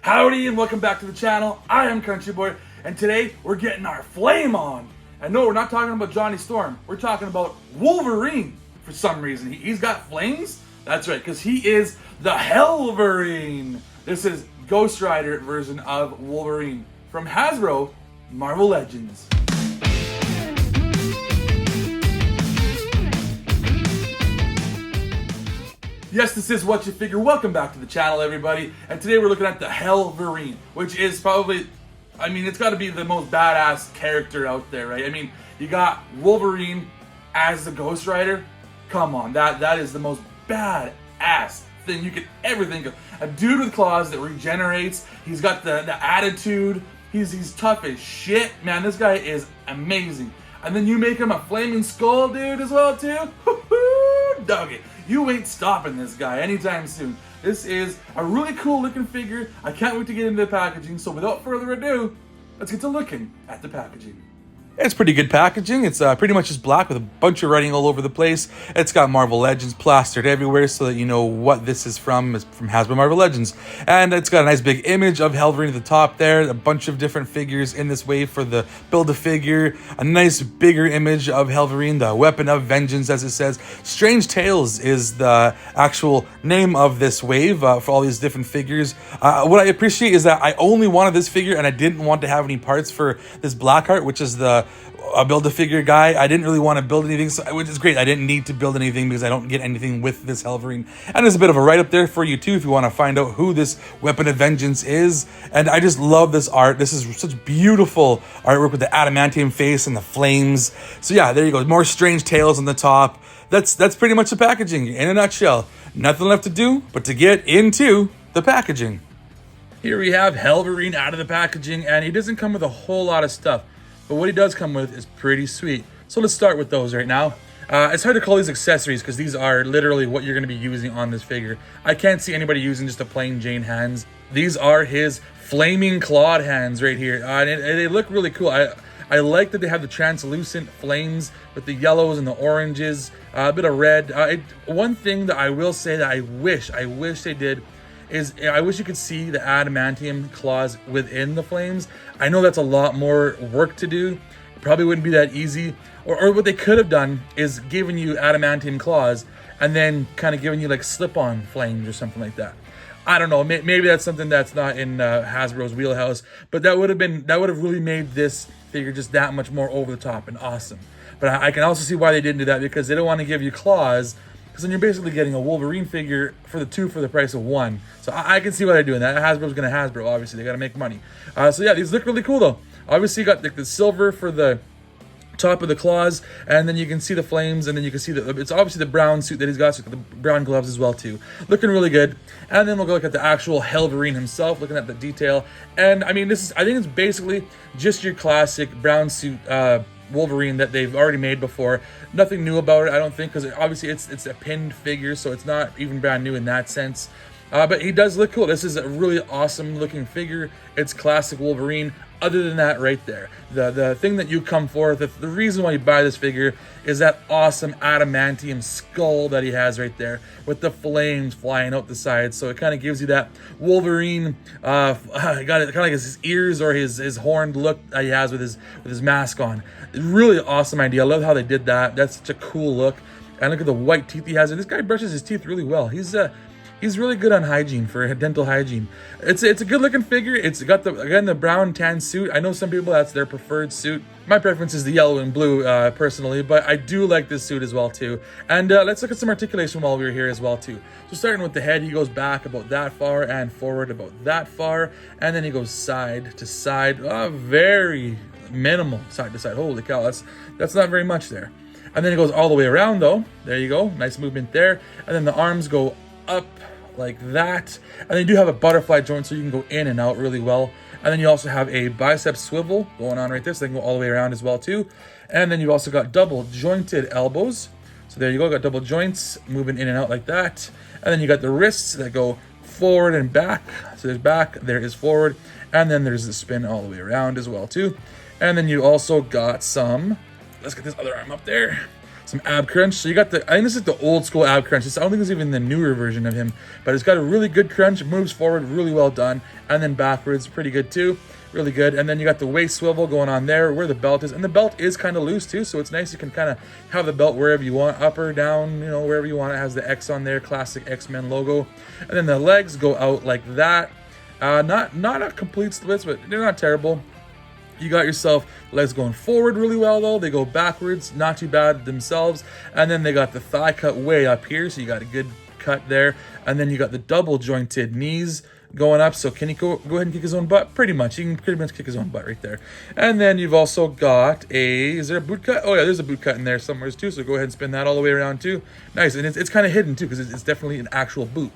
Howdy and welcome back to the channel. I am Country Boy, and today we're getting our flame on. And no, we're not talking about Johnny Storm. We're talking about Wolverine. For some reason, he's got flames. That's right, because he is the Hellverine. This is Ghost Rider version of Wolverine from Hasbro, Marvel Legends. Yes, this is Whatcha Figure. Welcome back to the channel, everybody. And today we're looking at the Hellverine, which is probably, it's got to be the most badass character out there, right? You got Wolverine as the Ghost Rider. Come on, that is the most badass thing you could ever think of. A dude with claws that regenerates. He's got the attitude. He's tough as shit, man. This guy is amazing. And then you make him a flaming skull dude as well too. Doggy. You ain't stopping this guy anytime soon. This is a really cool looking figure. I can't wait to get into the packaging. So without further ado, let's get to looking at the packaging. It's pretty good packaging. It's pretty much just black with a bunch of writing all over the place. It's got Marvel Legends plastered everywhere so that you know what this is from. It's from Hasbro Marvel Legends. And it's got a nice big image of Hellverine at the top there. A bunch of different figures in this wave for the Build-A-Figure. A nice bigger image of Hellverine, the Weapon of Vengeance as it says. Strange Tales is the actual name of this wave for all these different figures. What I appreciate is that I only wanted this figure and I didn't want to have any parts for this black heart, which is the Build-A-Figure guy. I didn't really want to build anything, which is great. I didn't need to build anything because I don't get anything with this Hellverine. And there's a bit of a write-up there for you too if you want to find out who this Weapon of Vengeance is. And I just love this art. This is such beautiful artwork with the adamantium face and the flames. So yeah, there you go. More Strange Tales on the top. That's pretty much the packaging in a nutshell. Nothing left to do but to get into the packaging. Here we have Hellverine out of the packaging, and he doesn't come with a whole lot of stuff. But what he does come with is pretty sweet. So let's start with those right now. It's hard to call these accessories because these are literally what you're going to be using on this figure. I can't see anybody using just a plain Jane hands. These are his flaming clawed hands right here. And they look really cool. I like that they have the translucent flames with the yellows and the oranges, a bit of red. One thing that I will say that I wish they did is I wish you could see the adamantium claws within the flames. I know that's a lot more work to do. It probably wouldn't be that easy. Or what they could have done is given you adamantium claws and then kind of given you like slip-on flames or something like that. I don't know. Maybe that's something that's not in Hasbro's wheelhouse, but that would have really made this figure just that much more over the top and awesome. But I can also see why they didn't do that, because they don't want to give you claws, because then you're basically getting a Wolverine figure for the price of one. So I can see why they're doing that. Hasbro's going to Hasbro, obviously. They got to make money. So yeah, these look really cool, though. Obviously, you got the silver for the top of the claws, and then you can see the flames, and then you can see it's obviously the brown suit that he's got, so the brown gloves as well, too. Looking really good. And then we'll go look at the actual Hellverine himself, looking at the detail. And, I think it's basically just your classic brown suit Wolverine that they've already made before. Nothing new about it, I don't think, because obviously it's a pinned figure, so it's not even brand new in that sense. But he does look cool. This is a really awesome looking figure. It's classic Wolverine. Other than that, right there, the thing that you come for, the reason why you buy this figure is that awesome adamantium skull that he has right there with the flames flying out the sides. So it kind of gives you that Wolverine, got it kind of like his ears or his horned look that he has with his mask on. Really awesome idea. I love how they did that. That's such a cool look. And look at the white teeth he has. And this guy brushes his teeth really well. He's really good on hygiene, for dental hygiene. It's a good looking figure. It's got the brown tan suit. I know some people that's their preferred suit. My preference is the yellow and blue personally, but I do like this suit as well too. And let's look at some articulation while we're here as well too. So starting with the head, he goes back about that far and forward about that far, and then he goes side to side. Very minimal side to side. Holy cow, that's not very much there. And then he goes all the way around though. There you go, nice movement there. And then the arms go up like that, and then you do have a butterfly joint so you can go in and out really well. And then you also have a bicep swivel going on right there, so they can go all the way around as well too. And then you've also got double jointed elbows, so there you go, got double joints moving in and out like that. And then you got the wrists that go forward and back, so there's back, there is forward, and then there's the spin all the way around as well too. And then you also got some, let's get this other arm up there. some ab crunch. So you got I think this is the old school ab crunch. I don't think it's even the newer version of him, but it's got a really good crunch. It moves forward, really well done, and then backwards, pretty good too. Really good. And then you got the waist swivel going on there where the belt is, and the belt is kind of loose too, so it's nice. You can kind of have the belt wherever you want, up or down, you know, wherever you want. It has the X on there, classic X-Men logo. And then the legs go out like that. Not a complete splits, but they're not terrible. You got yourself legs going forward really well though. They go backwards, not too bad themselves. And then they got the thigh cut way up here, so you got a good cut there. And then you got the double jointed knees going up. So can he go ahead and kick his own butt? Pretty much. He can pretty much kick his own butt right there. And then you've also got is there a boot cut? Oh yeah, there's a boot cut in there somewhere too. So go ahead and spin that all the way around too. Nice. And it's kind of hidden too, because it's definitely an actual boot.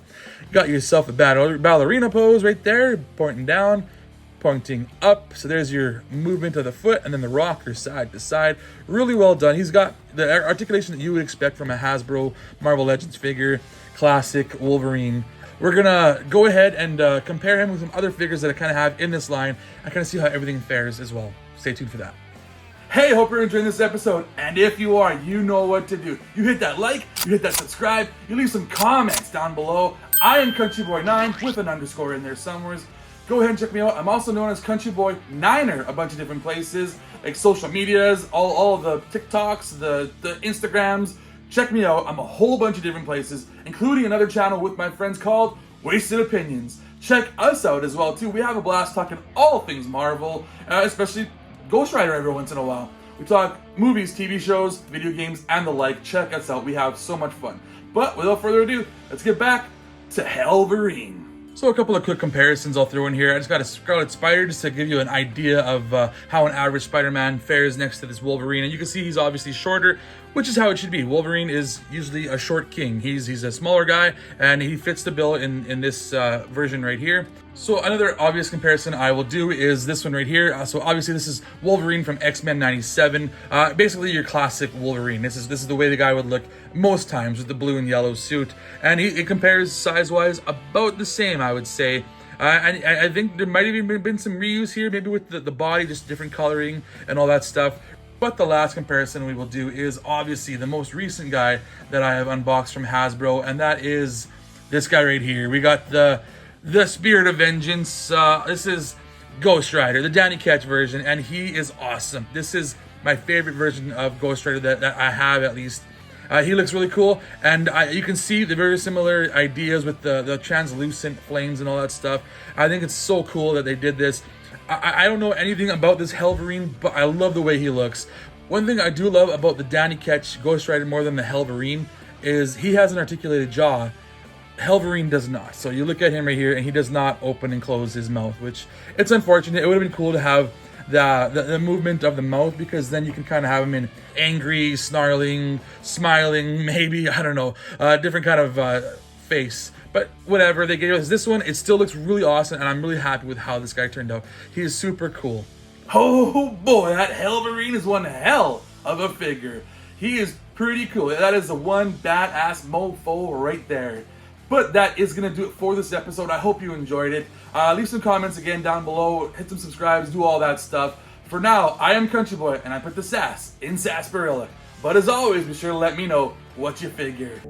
Got yourself a ballerina pose right there, pointing down, pointing up. So there's your movement of the foot, and then the rocker side to side. Really well done. He's got the articulation that you would expect from a Hasbro Marvel Legends figure, classic Wolverine. We're gonna go ahead and compare him with some other figures that I kind of have in this line. I kind of see how everything fares as well. Stay tuned for that. Hey, hope you're enjoying this episode, and if you are, you know what to do. You hit that like, you hit that subscribe, you leave some comments down below. I am CountryBoy9 with an underscore in there somewhere. Go ahead and check me out. I'm also known as CountryBoyNiner, a bunch of different places, like social medias, all of the TikToks, the Instagrams. Check me out. I'm a whole bunch of different places, including another channel with my friends called Wasted Opinions. Check us out as well too. We have a blast talking all things Marvel, especially Ghost Rider every once in a while. We talk movies, TV shows, video games, and the like. Check us out. We have so much fun. But without further ado, let's get back to Hellverine. So a couple of quick comparisons I'll throw in here. I just got a Scarlet Spider just to give you an idea of how an average Spider-Man fares next to this Wolverine. And you can see he's obviously shorter, which is how it should be. Wolverine is usually a short king. He's a smaller guy, and he fits the bill in this version right here. So another obvious comparison I will do is this one right here. So obviously this is Wolverine from X-Men 97. Basically your classic Wolverine. This is the way the guy would look most times with the blue and yellow suit. And it compares size-wise about the same, I would say. And I think there might have even been some reuse here, maybe with the body, just different coloring and all that stuff. But the last comparison we will do is obviously the most recent guy that I have unboxed from Hasbro, and that is this guy right here. We got the Spirit of Vengeance. This is Ghost Rider, the Danny Ketch version, and he is awesome. This is my favorite version of Ghost Rider that I have, at least. He looks really cool, and you can see the very similar ideas with the translucent flames and all that stuff. I think it's so cool that they did this. I don't know anything about this Hellverine, but I love the way he looks. One thing I do love about the Danny Ketch Ghost Rider more than the Hellverine is he has an articulated jaw. Hellverine does not. So you look at him right here, and he does not open and close his mouth, which it's unfortunate. It would have been cool to have the movement of the mouth, because then you can kind of have him in angry, snarling, smiling, maybe, I don't know, different kind of face. But whatever, they gave us this one. It still looks really awesome, and I'm really happy with how this guy turned out. He is super cool. Oh boy, that Hellverine is one hell of a figure. He is pretty cool. That is the one badass mofo right there. But that is going to do it for this episode. I hope you enjoyed it. Leave some comments again down below. Hit some subscribes. Do all that stuff. For now, I am Country Boy, and I put the sass in Sarsaparilla. But as always, be sure to let me know what you figured.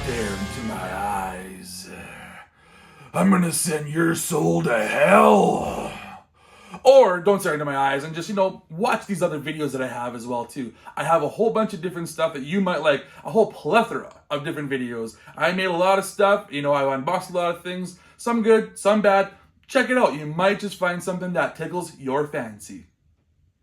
Stare into my eyes. I'm gonna send your soul to hell. Or don't stare into my eyes and just, watch these other videos that I have as well too. I have a whole bunch of different stuff that you might like, a whole plethora of different videos. I made a lot of stuff, I unboxed a lot of things, some good, some bad. Check it out, you might just find something that tickles your fancy.